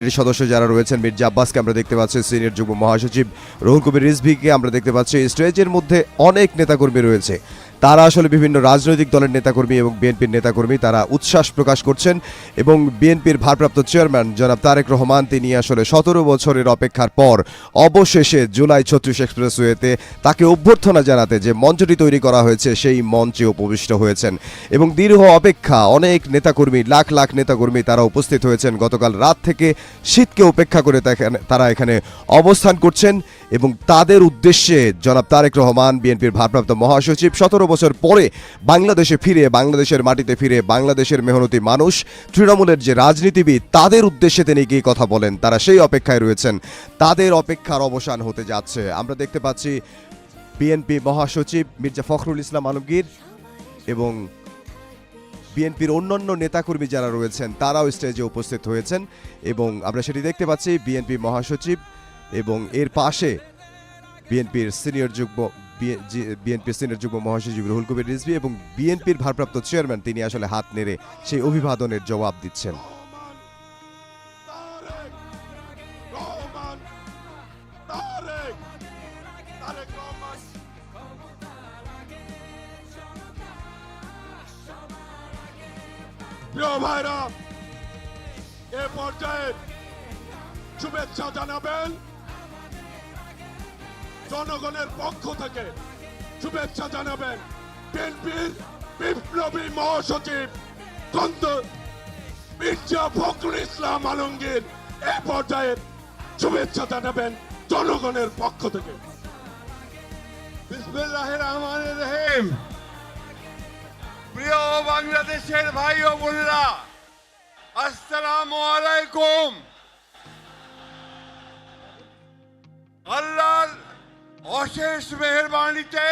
সদস্য যারা রয়েছেন মির্জা আব্বাসকে আমরা দেখতে পাচ্ছি, সিনিয়র যুগ্ম মহাসচিব রুহুল কবির রিজভীকে আমরা দেখতে পাচ্ছি। স্টেজের মধ্যে অনেক নেতাকর্মী রয়েছে, তারা আসলে বিভিন্ন রাজনৈতিক দলের নেতাকর্মী এবং বিএনপির নেতাকর্মী, তারা উচ্ছ্বাস প্রকাশ করছেন। এবং বিএনপির ভারপ্রাপ্ত চেয়ারম্যান জনাব তারেক রহমান তিনি আসলে 17 বছরের অপেক্ষার পর অবশেষে জুলাই 36 এক্সপ্রেসওয়েতে তাকে অভ্যর্থনা জানাতে যে মঞ্চটি তৈরি করা হয়েছে সেই মঞ্চে উপবিষ্ট হয়েছেন। এবং দীর্ঘ অপেক্ষা, অনেক নেতাকর্মী, লাখ লাখ নেতাকর্মী তারা উপস্থিত হয়েছেন। গতকাল রাত থেকে শীতকে উপেক্ষা করে তারা এখানে অবস্থান করছেন এবং তাদের উদ্দেশ্যে জনাব তারেক রহমান বিএনপির ভারপ্রাপ্ত মহাসচিব 17 বছর পরে বাংলাদেশে ফিরে, বাংলাদেশের মাটিতে ফিরে, বাংলাদেশের মেহনতি মানুষ, তৃণমূলের যে রাজনীতিবিদ তাদের উদ্দেশ্যে তিনি গিয়ে কথা বলেন, তারা সেই অপেক্ষায় রয়েছেন। তাদের অপেক্ষার অবসান হতে যাচ্ছে। আমরা দেখতে পাচ্ছি বিএনপি মহাসচিব মির্জা ফখরুল ইসলাম আলমগীর এবং বিএনপির অন্যান্য নেতাকর্মী যারা রয়েছেন তারাও স্টেজে উপস্থিত হয়েছেন এবং আমরা সেটি দেখতে পাচ্ছি। বিএনপি মহাসচিব এবং এর পাশে বিএনপির সিনিয়র যুগ্ম মহাসচিব রুহুল কবির রিজভী এবং বিএনপির ভারপ্রাপ্ত চেয়ারম্যান তিনি আসলে হাত নেড়ে সেই অভিবাদনের জবাব দিচ্ছেন। প্রিয় ভাইরা, এ পর্যায়ে শুভেচ্ছা জানাবেন জনগণের পক্ষ থেকে, শুভেচ্ছা জানাবেন বিএনপির বিপ্লবী মহাসচিব মির্জা ফখরুল ইসলাম আলমগীর। এ পর্যায়ে শুভেচ্ছা জানাবেন জনগণের পক্ষ থেকে। বিসমিল্লাহির রহমানির রহিম। প্রিয় বাংলাদেশের ভাই ও বোনেরা, আসসালামু আলাইকুম। আল্লাহর অশেষ মেহেরবানিতে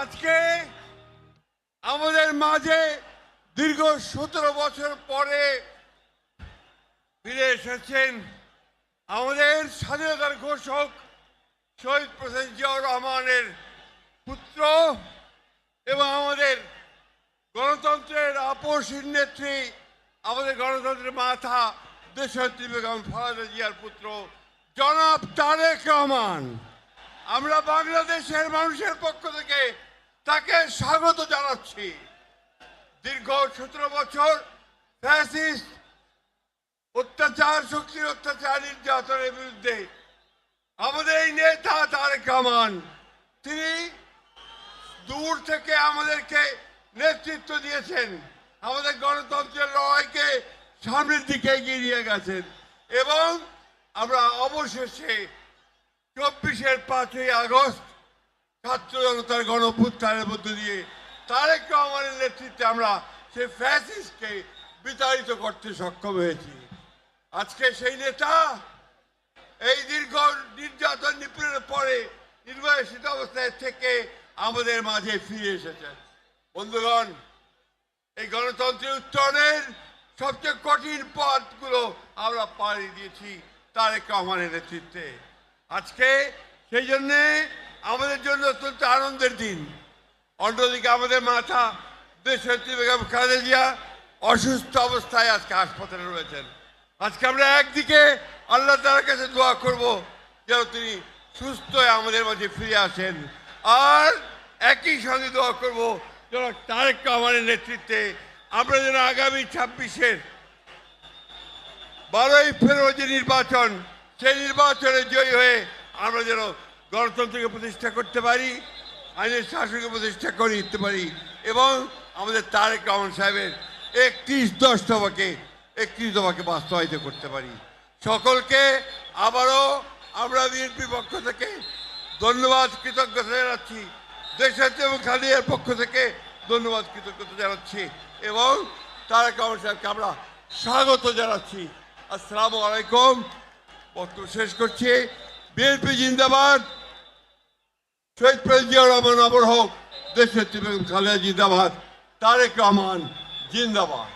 আজকে আমাদের মাঝে দীর্ঘ 17 বছর পরে ফিরে এসেছেন আমাদের স্বাধীনতার ঘোষক শহীদ প্রেসিডেন্ট জিয়াউর রহমানের পুত্র এবং আমাদের গণতন্ত্রের আপসহীন নেত্রী, আমাদের গণতন্ত্রের মাথা দেশনেত্রী বেগম খালেদা জিয়ার পুত্র জনাব তারেক রহমান। আমরা বাংলাদেশের মানুষের পক্ষ থেকে তাকে স্বাগত জানাচ্ছি। দীর্ঘ 17 বছর ফ্যাসিস্ট অত্যাচার, শক্তির অত্যাচার, নির্যাতনের বিরুদ্ধে আমাদের এই নেতা তারেক রহমান তিনি দূর থেকে আমাদেরকে নেতৃত্ব দিয়েছেন, আমাদের গণতন্ত্রের লড়াইকে সামনের দিকে এগিয়ে নিয়ে গেছেন এবং আমরা অবশেষে 24-এর 5ই আগস্ট ছাত্র জনতার গণঅভ্যুত্থানের মধ্য দিয়ে তারেক রহমানের নেতৃত্বে আমরা সেই ফ্যাসিস্টকে বিতাড়িত করতে সক্ষম হয়েছি। আজকে সেই নেতা এই দীর্ঘ নির্যাতন নিপীড়নের পরে নির্বাসিত অবস্থায় থেকে আমাদের মাঝে ফিরে এসেছেন। বন্ধুগণ, এই গণতন্ত্রের উত্তরণের সবচেয়ে কঠিন পথগুলো আমরা পাড়ি দিয়েছি তারেক রহমানের নেতৃত্বে। আজকে সেই জন্যে আমাদের জন্য অত্যন্ত আনন্দের দিন। অন্যদিকে আমাদের মাথা দেশনেত্রী বেগম খালেদা জিয়া অসুস্থ অবস্থায় আজকে হাসপাতালে রয়েছেন। আজকে আমরা একদিকে আল্লাহ তাআলার কাছে দোয়া করব যেন তিনি সুস্থ হয়ে আমাদের মাঝে ফিরে আসেন, আর একই সঙ্গে দোয়া করব যেন তারেক রহমানের নেতৃত্বে আমরা যেন আগামী 26-এর 12ই ফেব্রুয়ারি নির্বাচন, সেই নির্বাচনে জয়ী হয়ে আমরা যেন গণতন্ত্রকে প্রতিষ্ঠা করতে পারি, আইনের শাসনকে প্রতিষ্ঠা করে দিতে পারি এবং আমাদের তারেক রহমান সাহেবের 31 দফাকে বাস্তবায়িত করতে পারি। সকলকে আবারও আমরা বিএনপির পক্ষ থেকে ধন্যবাদ, কৃতজ্ঞতা জানাচ্ছি। দেশনেত্রী এবং খালেদার পক্ষ থেকে ধন্যবাদ, কৃতজ্ঞতা জানাচ্ছি এবং তারেক রহমান সাহেবকে আমরা স্বাগত জানাচ্ছি। আসসালামু আলাইকুম। বক্তব্য শেষ করছি। বিএনপি জিন্দাবাদ, শহীদ প্রেসিডেন্ট জিয়াউর রহমান অমর হোক, দেশনেত্রী বেগম খালেদা জিন্দাবাদ, তারেক রহমান জিন্দাবাদ।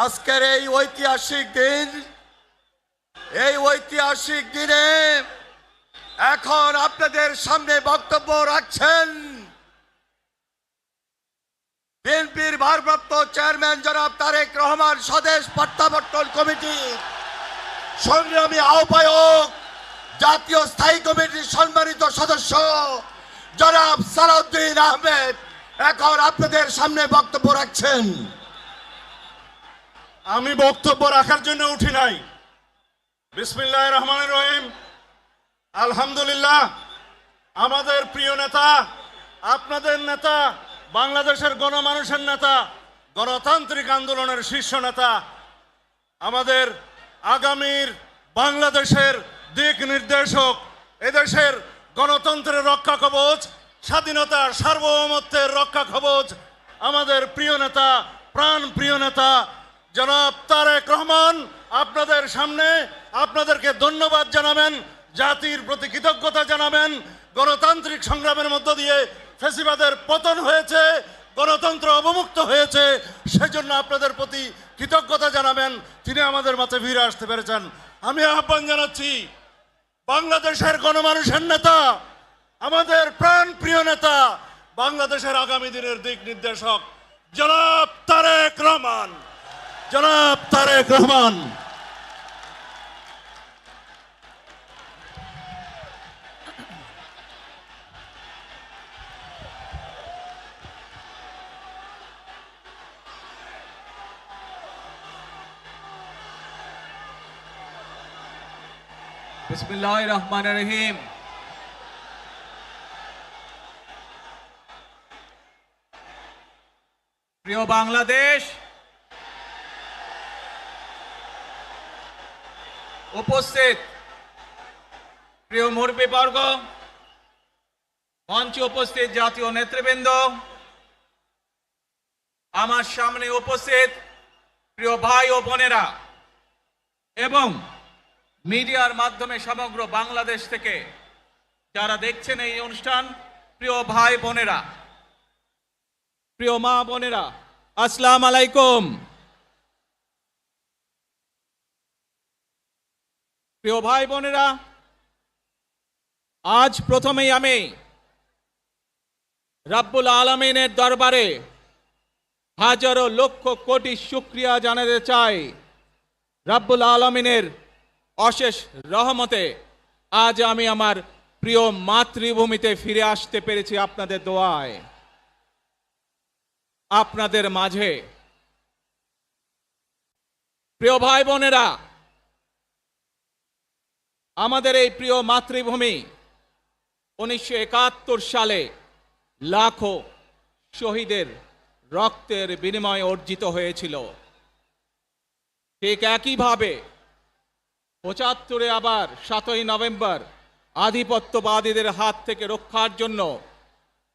আজকের এই ঐতিহাসিক দিনে এখন আপনাদের সামনে বক্তব্য রাখছেন বিএনপির ভারপ্রাপ্ত চেয়ারম্যান জনাব তারেক রহমান স্বদেশ প্রত্যাবর্তন কমিটির সংগ্রামী আহ্বায়ক, জাতীয় স্থায়ী কমিটির সম্মানিত সদস্য জনাব সালাউদ্দিন আহমেদ এখন আপনাদের সামনে বক্তব্য রাখছেন। আমি বক্তব্য রাখার জন্য উঠি নাই। বিসমিল্লাহির রহমানির রহিম। আলহামদুলিল্লাহ, আমাদের প্রিয় নেতা, আপনাদের নেতা, বাংলাদেশের গণমানুষের নেতা, গণতান্ত্রিক আন্দোলনের শীর্ষ নেতা, আমাদের আগামীর বাংলাদেশের দিক নির্দেশক, এদেশের গণতন্ত্রের রক্ষা কবচ, স্বাধীনতার সার্বভৌমত্বের রক্ষা কবচ, আমাদের প্রিয় নেতা, প্রাণ প্রিয় নেতা জনাব তারেক রহমান আপনাদের সামনে আপনাদেরকে ধন্যবাদ জানাবেন, জাতির প্রতি কৃতজ্ঞতা জানাবেন। গণতান্ত্রিক সংগ্রামের মধ্য দিয়ে ফ্যাসিবাদের পতন হয়েছে, গণতন্ত্র অবমুক্ত হয়েছে, সেজন্য আপনাদের প্রতি কৃতজ্ঞতা জানাবেন। তিনি আমাদের মাঝে ফিরে আসতে পেরেছেন। আমি আহ্বান জানাচ্ছি বাংলাদেশের গণমানুষের নেতা, আমাদের প্রাণ প্রিয় নেতা, বাংলাদেশের আগামী দিনের দিক নির্দেশক জনাব তারেক রহমান, জনাব তারেক রহমান। বিসমিল্লাহির রহমানির রহিম। প্রিয় বাংলাদেশ, উপস্থিত প্রিয় মুরব্বীবর্গ, মঞ্চে উপস্থিত জাতীয় নেতৃবৃন্দ, আমার সামনে উপস্থিত প্রিয় ভাই ও বোনেরা এবং মিডিয়ার মাধ্যমে সমগ্র বাংলাদেশ থেকে যারা দেখছেন এই অনুষ্ঠান, প্রিয় ভাই বোনেরা, প্রিয় মা বোনেরা, আসসালামু আলাইকুম। প্রিয় ভাই বোনেরা, আজ প্রথমেই আমি রাব্বুল আলামিনের দরবারে হাজারো লক্ষ কোটি শুকরিয়া জানাতে চাই। রাব্বুল আলামিনের অশেষ রহমতে আজ আমি আমার প্রিয় মাতৃভূমিতে ফিরে আসতে পেরেছি আপনাদের দোয়ায়, আপনাদের মাঝে। প্রিয় ভাই বোনেরা, আমাদের এই প্রিয় মাতৃভূমি 1971 সালে লাখো শহীদের রক্তের বিনিময়ে অর্জিত হয়েছিল। ঠিক একইভাবে 75-এ আবার 7ই নভেম্বর আধিপত্যবাদীদের হাত থেকে রক্ষার জন্য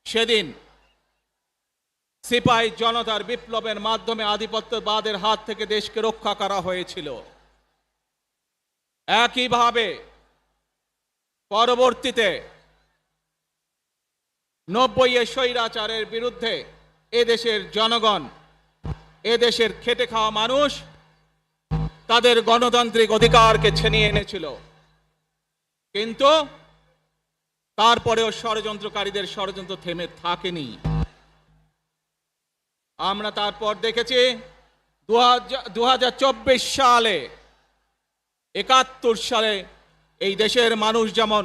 সেদিন সিপাহী জনতার বিপ্লবের মাধ্যমে আধিপত্যবাদের হাত থেকে দেশকে রক্ষা করা হয়েছিল। একইভাবে পরবর্তীতে 90-এ স্বৈরাচারের বিরুদ্ধে এদেশের জনগণ, এদেশের খেটে খাওয়া মানুষ তাদের গণতান্ত্রিক অধিকারকে ছিনিয়ে এনেছিল, কিন্তু তারপরেও ষড়যন্ত্রকারীদের ষড়যন্ত্র থেমে থাকেনি। আমরা তারপর দেখেছি 2024 সালে, 71 সালে এই দেশের মানুষ যেমন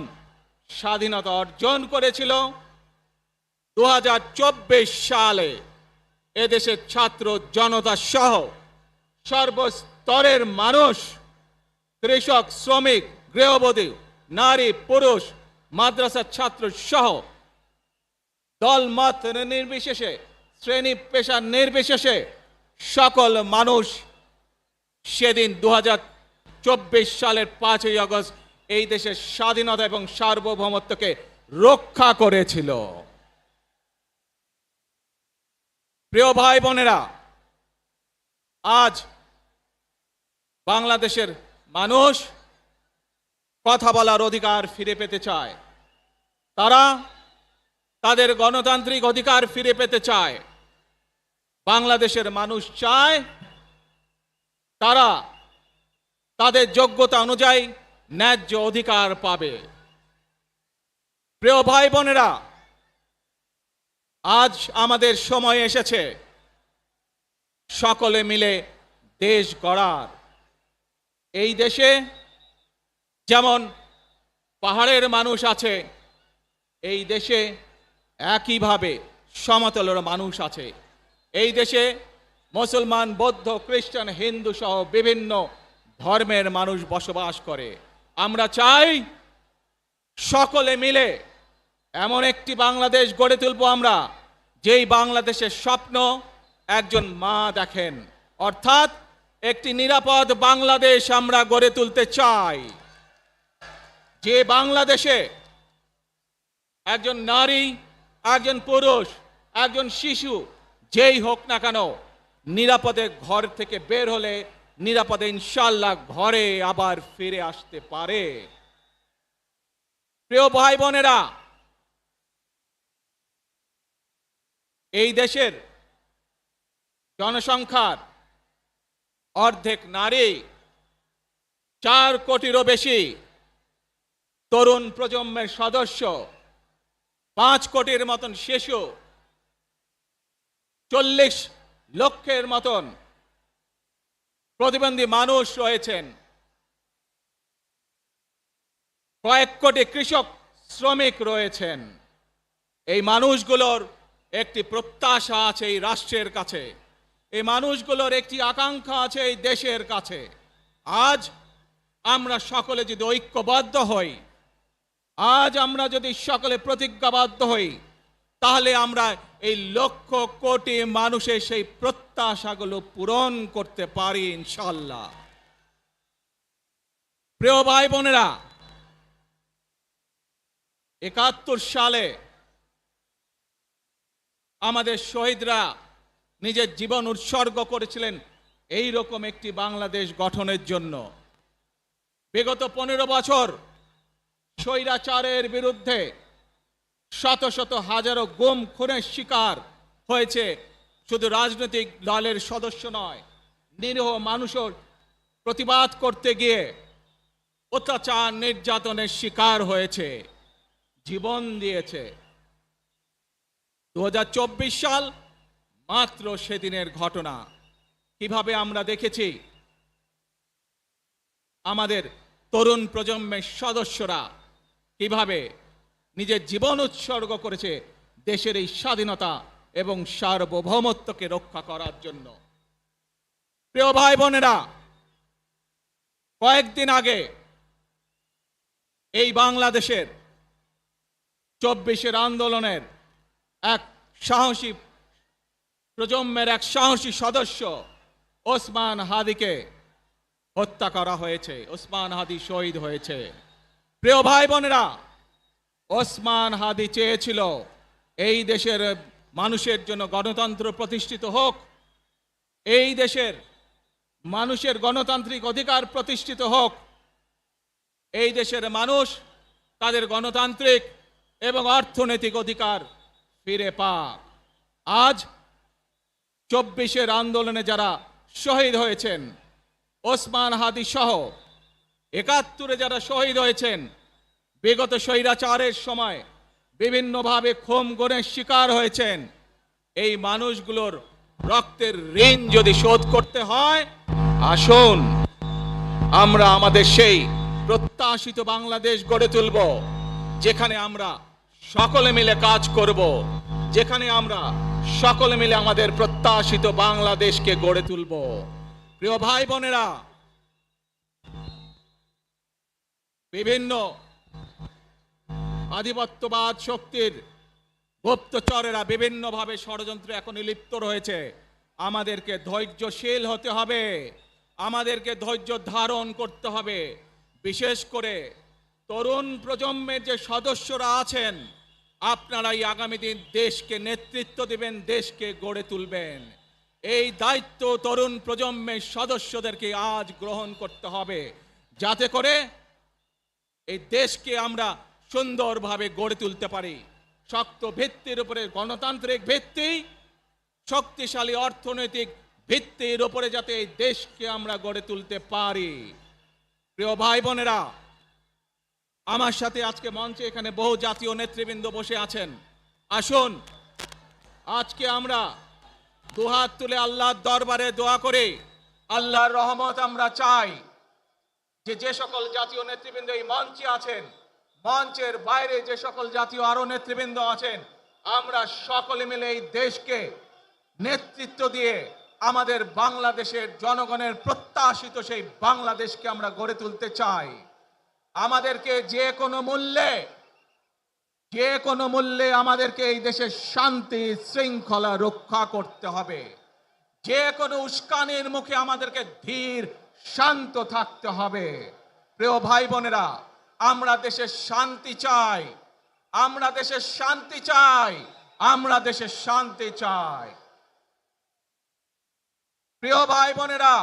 স্বাধীনতা অর্জন করেছিল, 2024 সালে এদেশের ছাত্র জনতা সহ সর্বস্তরের মানুষ, কৃষক, শ্রমিক, গৃহবধূ, নারী, পুরুষ, মাদ্রাসার ছাত্র সহ দলমত নির্বিশেষে, শ্রেণী পেশা নির্বিশেষে সকল মানুষ সেদিন 2024 সালের 5ই আগস্ট এই দেশের স্বাধীনতা এবং সার্বভৌমত্বকে রক্ষা করেছিল। প্রিয় ভাই বোনেরা, আজ বাংলাদেশের মানুষ কথা বলার অধিকার ফিরে পেতে চায়, তারা তাদের গণতান্ত্রিক অধিকার ফিরে পেতে চায়। বাংলাদেশের মানুষ চায় তারা তাদের যোগ্যতা অনুযায়ী ন্যায্য অধিকার পাবে। প্রিয় ভাই বোনেরা, আজ আমাদের সময় এসেছে সকলে মিলে দেশ গড়ার। এই দেশে যেমন পাহাড়ের মানুষ আছে, এই দেশে একইভাবে সমতলের মানুষ আছে। এই দেশে মুসলমান, বৌদ্ধ, খ্রিস্টান, হিন্দু সহ বিভিন্ন ধর্মের মানুষ বসবাস করে। আমরা চাই সকলে মিলে এমন একটি বাংলাদেশ গড়ে তুলব আমরা, যেই বাংলাদেশের স্বপ্ন একজন মা দেখেন, অর্থাৎ একটি নিরাপদ বাংলাদেশ আমরা গড়ে তুলতে চাই। যে বাংলাদেশে একজন নারী, একজন পুরুষ, একজন শিশু যেই হোক না কেন নিরাপদে ঘর থেকে বের হলে নিরাপদে ইনশাআল্লাহ ঘরে আবার ফিরে আসতে পারে। প্রিয় ভাই বোনেরা, এই দেশের জনসংখ্যার অর্ধেক নারী, 4 কোটিরও বেশি তরুণ প্রজন্মের সদস্য, 5 কোটির মতন শিশু, 40 লক্ষের মতন প্রতিবন্ধী মানুষ রয়েছেন, কয়েক কোটি কৃষক শ্রমিক রয়েছেন। এই মানুষগুলোর একটি প্রত্যাশা আছে এই রাষ্ট্রের কাছে, এই মানুষগুলোর একটি আকাঙ্ক্ষা আছে এই দেশের কাছে। আজ আমরা সকলে যদি ঐক্যবদ্ধ হই, আজ আমরা যদি সকলে প্রতিজ্ঞাবদ্ধ হই, তাহলে আমরা এই লক্ষ কোটি মানুষের সেই প্রত্যাশাগুলো পূরণ করতে পারি ইনশাআল্লাহ। প্রিয় ভাই বোনেরা, 71 সালে আমাদের শহীদরা নিজের জীবন উৎসর্গ করেছিলেন এই রকম একটি বাংলাদেশ গঠনের জন্য। বিগত 15 বছর স্বৈরাচারের বিরুদ্ধে শত শত হাজারো গুম খুনের শিকার হয়েছে শুধু রাজনৈতিক দলের সদস্য নয়, নিরীহ মানুষের প্রতিবাদ করতে গিয়ে অত্যাচার নির্যাতনের শিকার হয়েছে, জীবন দিয়েছে। 2024 সাল মাত্র সেদিনের ঘটনা। কিভাবে আমরা দেখেছি আমাদের তরুণ প্রজন্মের সদস্যরা কিভাবে নিজের জীবন উৎসর্গ করেছে দেশের এই স্বাধীনতা এবং সার্বভৌমত্বকে রক্ষা করার জন্য। প্রিয় ভাই বোনেরা, কয়েকদিন আগে এই বাংলাদেশের 24 আন্দোলনের এক সাহসী প্রজন্মের এক সাহসী সদস্য ওসমান হাদিকে হত্যা করা হয়েছে। ওসমান হাদি শহীদ হয়েছে। প্রিয় ভাই বোনেরা, ওসমান হাদি চেয়েছিল এই দেশের মানুষের জন্য গণতন্ত্র প্রতিষ্ঠিত হোক, এই দেশের মানুষের গণতান্ত্রিক অধিকার প্রতিষ্ঠিত হোক, এই দেশের মানুষ তাদের গণতান্ত্রিক এবং অর্থনৈতিক অধিকার ফিরে পাক। আজ 24 আন্দোলনে যারা শহীদ হয়েছেন, ওসমান হাদি সহ 71 যারা শহীদ হয়েছেন, বিগত স্বৈরাচারের সময় বিভিন্নভাবে খুন গুমের শিকার হয়েছেন, এই মানুষগুলোর রক্তের ঋণ যদি শোধ করতে হয়, আসুন আমরা আমাদের সেই প্রত্যাশিত বাংলাদেশ গড়ে তুলব, যেখানে আমরা সকলে মিলে কাজ করব, যেখানে আমরা সকলে মিলে আমাদের প্রত্যাশিত বাংলাদেশকে গড়ে তুলব। প্রিয় ভাই বোনেরা, বিভিন্ন আধিপত্যবাদ শক্তির গুপ্তচরেরা বিভিন্নভাবে ষড়যন্ত্রে এখন লিপ্ত রয়েছে। আমাদেরকে ধৈর্যশীল হতে হবে, আমাদেরকে ধৈর্য ধারণ করতে হবে। বিশেষ করে তরুণ প্রজন্মের যে সদস্যরা আছেন, আপনারাই আগামী দিন দেশকে নেতৃত্ব দিবেন, দেশকে গড়ে তুলবেন। এই দায়িত্ব তরুণ প্রজন্মের সদস্যদেরকে আজ গ্রহণ করতে হবে, যাতে করে এই দেশকে আমরা সুন্দরভাবে গড়ে তুলতে পারি। শক্ত ভিত্তির উপরে গণতান্ত্রিক ভিত্তি, শক্তিশালী অর্থনৈতিক ভিত্তির উপরে যাতে এই দেশকে আমরা গড়ে তুলতে পারি। প্রিয় ভাই বোনেরা, আমার সাথে আজকে মঞ্চে এখানে বহু জাতীয় নেতৃবৃন্দ বসে আছেন। আসুন আজকে আমরা দুহাত তুলে আল্লাহর দরবারে দোয়া করে আল্লাহর রহমত আমরা চাই। যে সকল জাতীয় নেতৃবৃন্দ এই মঞ্চে আছেন, মঞ্চের বাইরে যে সকল জাতীয় আরো নেতৃবৃন্দ আছেন, আমরা সকলে মিলে এই দেশকে নেতৃত্ব দিয়ে আমাদের বাংলাদেশের জনগণের প্রত্যাশিত সেই বাংলাদেশকে আমরা গড়ে তুলতে চাই। আমাদেরকে যে কোনো মূল্যে আমাদেরকে এই দেশের শান্তি শৃঙ্খলা রক্ষা করতে হবে। যে কোনো উস্কানির মুখে আমাদেরকে ধীর শান্ত থাকতে হবে। প্রিয় ভাই বোনেরা, আমরা দেশের শান্তি চাই, আমরা দেশের শান্তি চাই, আমরা দেশের শান্তি চাই। প্রিয় ভাই বোনেরা,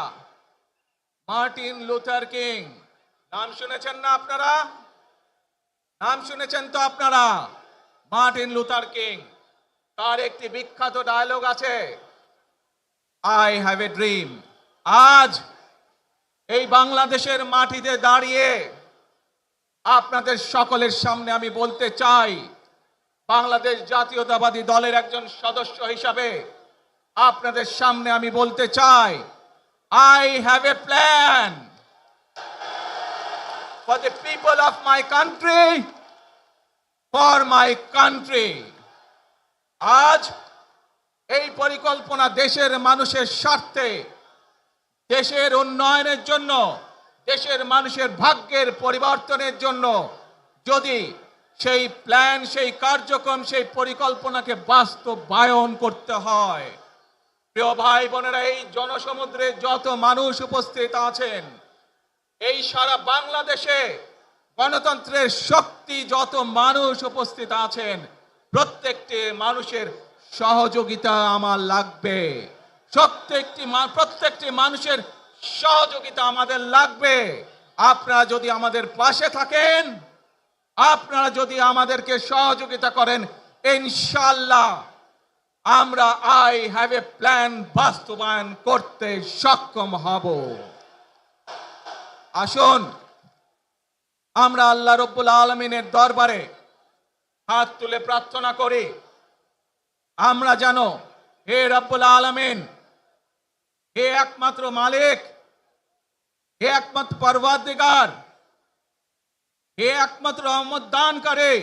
মার্টিন লুথার কিং নাম শুনেছেন না আপনারা? নাম শুনেছেন তো আপনারা? মার্টিন লুথার কিং, তার একটি বিখ্যাত ডায়লগ আছে, আই হ্যাভ এ ড্রিম। আজ এই বাংলাদেশের মাটিতে দাঁড়িয়ে আপনাদের সকলের সামনে আমি বলতে চাই, বাংলাদেশ জাতীয়তাবাদী দলের একজন সদস্য হিসাবে আপনাদের সামনে আমি বলতে চাই, I have a plan for the people of my country, for my country. আজ এই পরিকল্পনা দেশের মানুষের স্বার্থে, দেশের উন্নয়নের জন্য, দেশের মানুষের ভাগ্যের পরিবর্তনের জন্য যদি সেই প্ল্যান, সেই কার্যক্রম, সেই পরিকল্পনাকে বাস্তবায়ন করতে হয়, প্রিয় ভাই বোনেরা, এই জনসমুদ্রে যত মানুষ উপস্থিত আছেন, এই সারা বাংলাদেশে গণতন্ত্রের শক্তি যত মানুষ উপস্থিত আছেন, প্রত্যেকটি মানুষের সহযোগিতা আমার লাগবে। প্রত্যেকটি মানুষের সহযোগিতা আমাদের লাগবে। আপনারা যদি আমাদের পাশে থাকেন, আপনারা যদি আমাদেরকে সহযোগিতা করেন, ইনশাআল্লাহ আমরা আই হ্যাভ এ প্ল্যান বাস্তবায়ন করতে সক্ষম হব। আসুন আমরা আল্লাহ রব্বুল আলামিনের দরবারে হাত তুলে প্রার্থনা করি, আমরা জানো হে রব্বুল আলামিন, হে একমাত্র মালিক, হে একমাত্র পরওয়ারদিগার, হে একমাত্র রহমত দানকারী,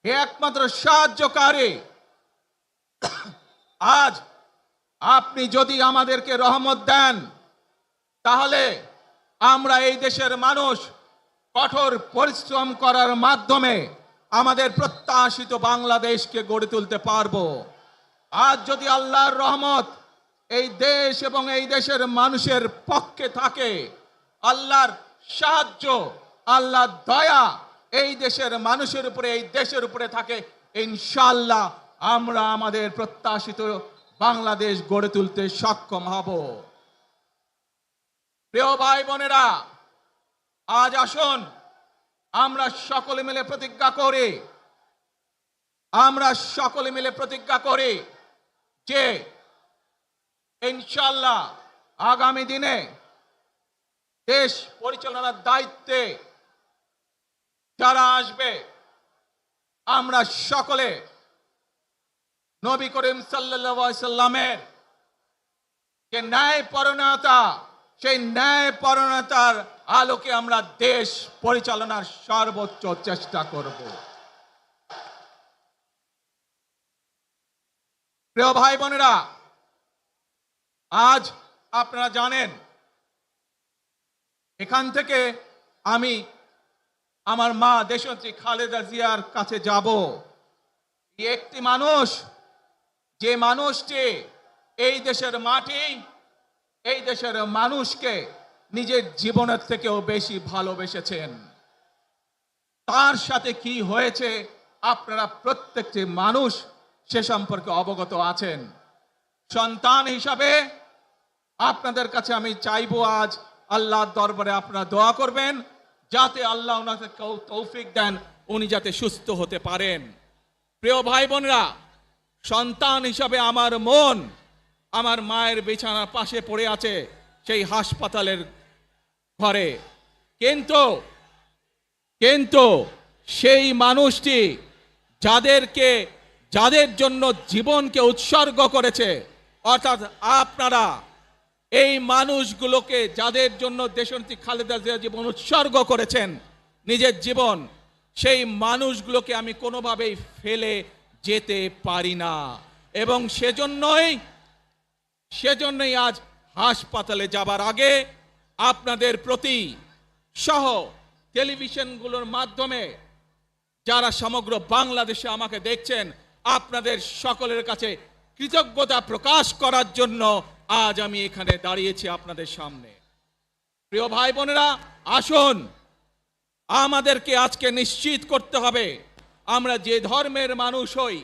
হে একমাত্র সাহায্যকারী, আজ আপনি যদি আমাদেরকে রহমত দেন, তাহলে আমরা এই দেশের মানুষ কঠোর পরিশ্রম করার মাধ্যমে আমাদের প্রত্যাশিত বাংলাদেশকে গড়ে তুলতে পারবো। আজ যদি আল্লাহর রহমত এই দেশ এবং এই দেশের মানুষের পক্ষে থাকে, আল্লাহর সাহায্য, আল্লাহর দয়া এই দেশের মানুষের উপরে, এই দেশের উপরে থাকে, ইনশাআল্লাহ আমরা আমাদের প্রত্যাশিত বাংলাদেশ গড়ে তুলতে সক্ষম হব। প্রিয় ভাই বোনেরা, আজ আসুন আমরা সকলে মিলে প্রতিজ্ঞা করি, আমরা সকলে মিলে প্রতিজ্ঞা করি যে ইনশাআল্লাহ আগামী দিনে দেশ পরিচালনার দায়িত্বে যারা আসবে, আমরা সকলে নবী করিম সাল্লাল্লাহু আলাইহি সাল্লামের যে ন্যায়পরায়ণতা, সেই ন্যায়পরায়ণতার আলোকে আমরা দেশ পরিচালনার সর্বোচ্চ চেষ্টা করব। প্রিয় ভাই বোনেরা, আজ আপনারা জানেন এখান থেকে আমি আমার মা দেশনেত্রী খালেদা জিয়ার কাছে যাব। একটি মানুষ, যে মানুষটি এই দেশের মাটি, এই দেশের মানুষকে নিজের জীবনের থেকেও বেশি ভালোবেসেছেন, তার সাথে কি হয়েছে আপনারা প্রত্যেকটি মানুষ সে সম্পর্কে অবগত আছেন। সন্তান হিসাবে আপনাদের কাছে আমি চাইবো, আজ আল্লাহর দরবারে আপনারা দোয়া করবেন যাতে আল্লাহ ওনাকে তৌফিক দেন, উনি যাতে সুস্থ হতে পারেন। প্রিয় ভাই বোনেরা, সন্তান হিসাবে আমার মন আমার মায়ের বিছানার পাশে পড়ে আছে সেই হাসপাতালের ঘরে, কিন্তু সেই মানুষটি যাদের জন্য জীবনকে উৎসর্গ করেছে, অর্থাৎ আপনারা এই মানুষগুলোকে, যাদের জন্য দেশনেত্রী খালেদা জিয়া জীবন উৎসর্গ করেছেন নিজের জীবন, সেই মানুষগুলোকে আমি কোনোভাবেই ফেলে যেতে পারি না। এবং সেজন্যই আজ হাসপাতালে যাবার আগে আপনাদের প্রতি সহ টেলিভিশনগুলোর মাধ্যমে যারা সমগ্র বাংলাদেশে আমাকে দেখছেন, আপনাদের সকলের কাছে কৃতজ্ঞতা প্রকাশ করার জন্য আজ আমি এখানে দাঁড়িয়েছি আপনাদের সামনে। প্রিয় ভাই বোনেরা, আসুন আমাদেরকে আজকে নিশ্চিত করতে হবে, আমরা যে ধর্মের মানুষ হই,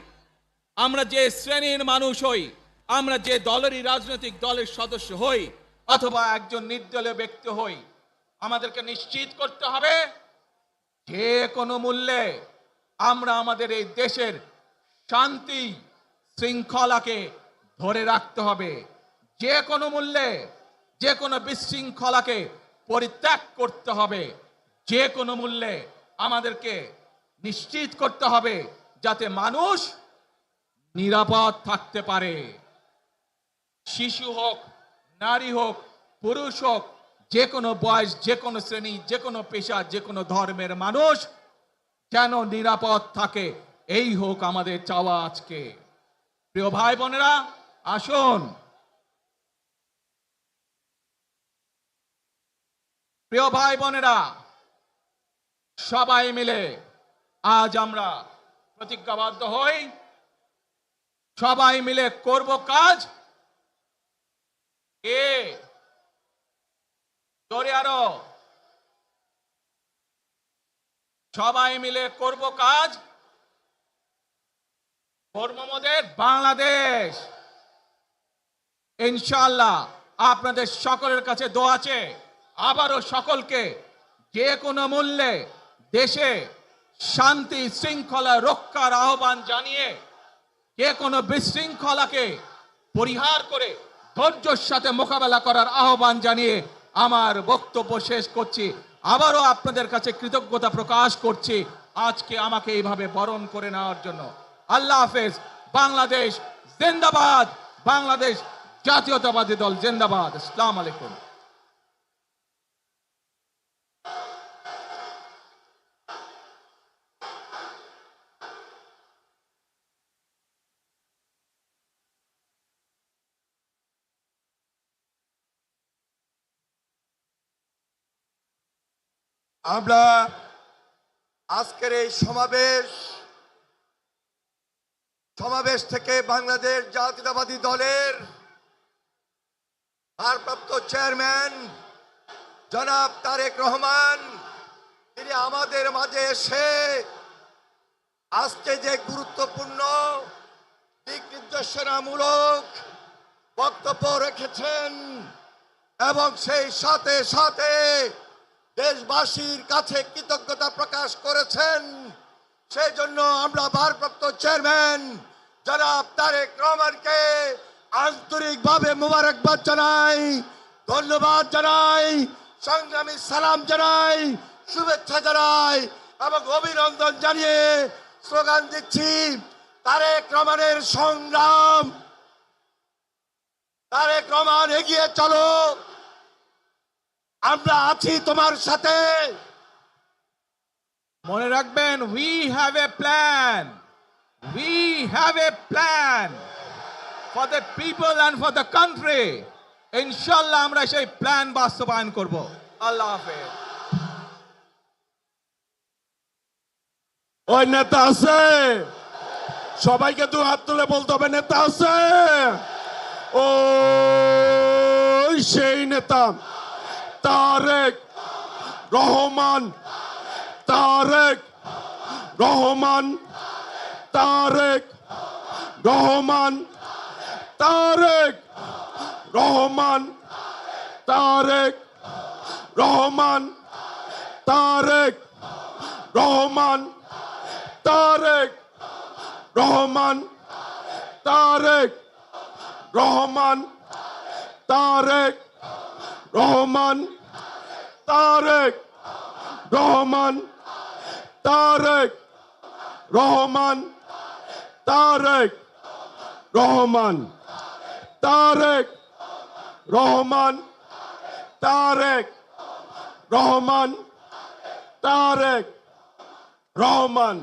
আমরা যে শ্রেণীর মানুষ হই, আমরা যে দলেরই রাজনৈতিক দলের সদস্য হই অথবা একজন নির্দলীয় ব্যক্তি হই, আমাদেরকে নিশ্চিত করতে হবে যে কোনো মূল্যে আমরা আমাদের এই দেশের শান্তি শৃঙ্খলাকে ধরে রাখতে হবে। যে কোনো মূল্যে যে কোনো বিশৃঙ্খলাকে পরিত্যাগ করতে হবে। যে কোনো মূল্যে আমাদেরকে নিশ্চিত করতে হবে যাতে মানুষ নিরাপদ থাকতে পারে। শিশু হোক, নারী হোক, পুরুষ হোক, যে কোনো বয়স, যে কোনো শ্রেণী, যে কোনো পেশা, যে কোনো ধর্মের মানুষ যেন নিরাপদ থাকে, এই হোক আমাদের চাওয়া আজকে। প্রিয় ভাই বোনেরা, আসুন প্রিয় ভাই বোনেরা, সবাই মিলে আজ আমরা প্রতিজ্ঞাবদ্ধ হই, সবাই মিলে করব কাজ। জোরে আরো, সবাই মিলে করব কাজ, কর্মমোদের বাংলাদেশ। ইনশাআল্লাহ আপনাদের সকলের কাছে দোয়া আছে, আবারও সকলকে যে কোনো মূল্যে দেশে শান্তি শৃঙ্খলা রক্ষার আহ্বান জানিয়ে যে কোনো বিশৃঙ্খলাকে পরিহার করে ধৈর্যের সাথে মোকাবেলা করার আহ্বান জানিয়ে আমার বক্তব্য শেষ করছি। আবারও আপনাদের কাছে কৃতজ্ঞতা প্রকাশ করছি আজকে আমাকে এইভাবে বরণ করে নেওয়ার জন্য। আল্লাহ হাফেজ। বাংলাদেশ জিন্দাবাদ, বাংলাদেশ জাতীয়তাবাদী দল জিন্দাবাদ। আসসালামু আলাইকুম। আমরা আজকের এই সমাবেশ থেকে বাংলাদেশ জাতীয়তাবাদী দলের ভারপ্রাপ্ত চেয়ারম্যান জনাব তারেক রহমান, তিনি আমাদের মাঝে এসে আজকে যে গুরুত্বপূর্ণ দিক নির্দেশনামূলক বক্তব্য রেখেছেন এবং সেই সাথে সাথে দেশবাসীর কাছে কৃতজ্ঞতা প্রকাশ করেছেন, সেই জন্য আমরা ভারপ্রাপ্ত চেয়ারম্যান জনাব তারেক রহমানকে আন্তরিকভাবে মোবারকবাদ জানাই, ধন্যবাদ জানাই, সংগ্রামী সালাম জানাই, শুভেচ্ছা জানাই এবং অভিনন্দন জানিয়ে স্লোগান দিচ্ছি, তারেক রহমানের সংগ্রাম, তারেক রহমান এগিয়ে চলো, আমরা আছি তোমার সাথে। মনে রাখবেন, we have a plan, we have a plan for the people and for the country. ইনশাআল্লাহ আমরা সেই প্ল্যান বাস্তবায়ন করব। আল্লাহ হাফেজ। ওই নেতা আছে, সবাইকে দু হাত তুলে বলতে হবে নেতা আছে। ও সেই নেতা তারেক রহমান, তারেক রহমান, তারেক রহমান, তারেক রহমান, তারেক রহমান, তারেক রহমান, তারেক রহমান, তারেক রহমান, তারেক রহমান, তারেক রহমান, তারেক রহমান, তারেক রহমান, তারেক রহমান, তারেক রহমান, তারেক রহমান,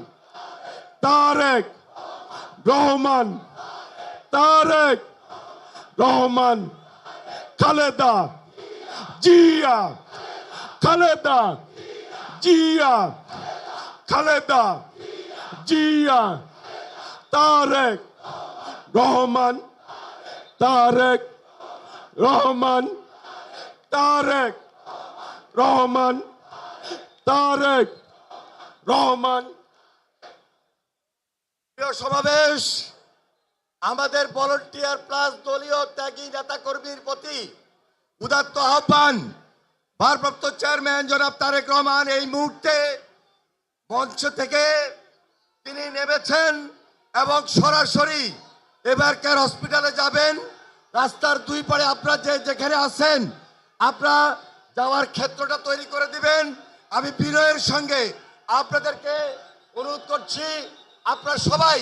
তারেক রহমান, তারেক রহমান, খালেদা জিয়া, খালেদা জিয়া, খালেদা জিয়া, তারেক রহমান, তারেক রহমান, তারেক রহমান, তারেক রহমান। প্রিয় সমাবেশ, আমাদের ভলান্টিয়ার প্লাস দলীয় ত্যাগী নেতা কর্মীর প্রতি উদাত্ত আহ্বান। ভারপ্রাপ্ত চেয়ারম্যান জনাব তারেক রহমান এই মুহূর্তে মঞ্চ থেকে তিনি নেমেছেন এবং সরাসরি এবার কেয়ার হসপিটালে যাবেন। রাস্তার দুই পারে আপনারা যেখানে আছেন আপনারা যাওয়ার ক্ষেত্রটা তৈরি করে দিবেন। আমি বিনয়ের সঙ্গে আপনাদেরকে অনুরোধ করছি, আপনারা সবাই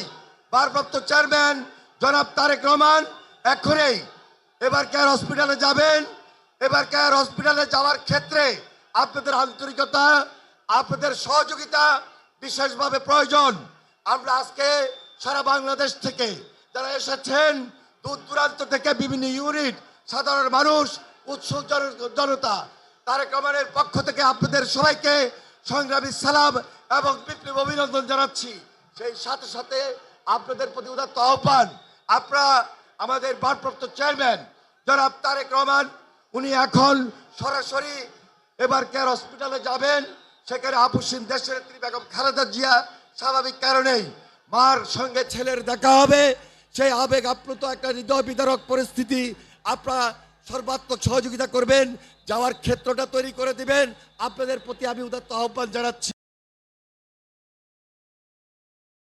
ভারপ্রাপ্ত চেয়ারম্যান জনাব তারেক রহমান এখনই এবার কেয়ার হসপিটালে যাবেন। এবার কেয়ার হসপিটালে যাওয়ার ক্ষেত্রে আপনাদের আন্তরিকতা, আপনাদের সহযোগিতা বিশেষভাবে প্রয়োজন। আমরা আজকে সারা বাংলাদেশ থেকে যারা এসেছেন, দূর দূরান্ত থেকে বিভিন্ন ইউনিট, সাধারণ মানুষ, উৎসুক জনতা, তারেক রহমানের পক্ষ থেকে আপনাদের সবাইকে সংগ্রামী সালাম এবং বিপ্লব অভিনন্দন জানাচ্ছি। সেই সাথে সাথে আপনাদের প্রতি উদাত্ত আহ্বান, আপনারা আমাদের ভারপ্রাপ্ত চেয়ারম্যান জনাব তারেক রহমান উনি এখন সরাসরি এবার কেয়ার হসপিটালে যাবেন। সেখানে আপুসীন দেশের নেত্রী বেগম খালেদা জিয়া স্বাভাবিক কারণেই মার সঙ্গে ছেলের দেখা হবে। সেই আবেগ আপ্লুত একটা হৃদয় বিদারক পরিস্থিতি, আপনারা সর্বাত্মক সহযোগিতা করবেন, যাওয়ার ক্ষেত্রটা তৈরি করে দিবেন। আপনাদের প্রতি আমি উদাত্ত আহ্বান জানাচ্ছি।